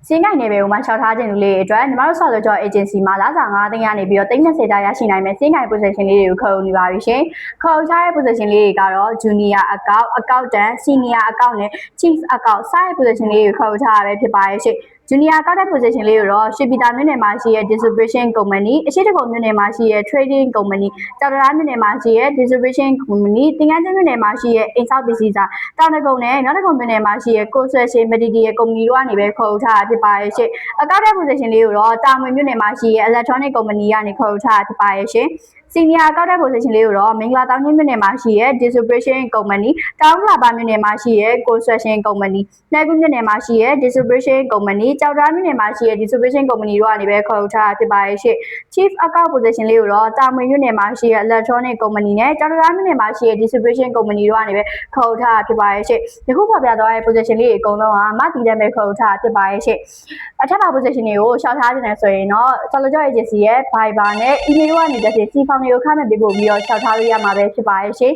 စင်းကိုင်နယ်ပယ်ကိုမှရှောက်ထားခြင်းလူလေးအတွက်ညီမတို့ဆော်လို့ကြော agency မှာလာစာ9သိန်းကနေပြီးတော့30တာရရှိနိုင်မယ်စင်းကိုင် position လေးတွေကိုခေါ်နေပါပြီရှင်ခေါ်ထားတဲ့ position လေးတွေကတော့ junior account accountant senior account နဲ့ chief account စတဲ့ position လေးကိုခေါ်ထားရပဲဖြစ်ပါရဲ့ရှင် junior account position လေးကိုတော့ရွှေပြည်သာမြို့နယ်မှာရှိတဲ့ distribution company အရှိတကုံမြို့နယ်မှာရှိတဲ့ trading company ကျောက်တရားမြို့နယ်မှာရှိတဲ့ distribution company တင်ကန်းကျွန်းမြို့နယ်မှာရှိတဲ့အိမ်ဆောက်ပစ္စည်းစာတောင်တကုံနဲ့နောက်တကုံမြို့နယ်မှာရှိတဲ့ construction material company တို့ကနေပဲခေါ်ထားဖြစ်ပါရဲ့ရှင်အကောက်တဲ့ position လေးကိုတော့တာမွေမြို့နယ်မှာရှိတဲ့ electronic company ကနေခေါ်ထားဖြစ်ပါရဲ့ရှင် senior account position လေးကိုတော့မင်္ဂလာတောင်ကြီးမြို့နယ်မှာရှိတဲ့ distribution company တောင်ကလာပါမြို့နယ်မှာရှိတဲ့ construction company နှဲကူးမြို့နယ်မှာရှိတဲ့ distribution company ကျောက်သားမြို့နယ်မှာရှိတဲ့ distribution company တို့ကနေပဲခေါ်ထားဖြစ်ပါရဲ့ရှင့် chief account position လေးကိုတော့တာမွေမြို့နယ်မှာရှိတဲ့ electronic company နဲ့ကျောက်သားမြို့နယ်မှာရှိတဲ့ distribution company တို့ကနေပဲခေါ်ထားဖြစ်ပါရဲ့ရှင့်ဒီခုပေါ်ပြသွားတဲ့ position လေးတွေအကုန်လုံးကမတည်တဲ့ပဲခေါ်ထားဖြစ်ပါရဲ့ရှင့်အထက်ပါ position တွေကိုရှောက်ထားနေတယ်ဆိုရင်တော့ Solid Agency ရဲ့ Viber နဲ့ email တို့ကနေတစ်စီ စီဖောင်တွေကိုခန့်မှန်းပေးပို့ပြီးတော့ရှောက်ထားလို့ရမှာပဲဖြစ်ပါရဲ့ရှင့်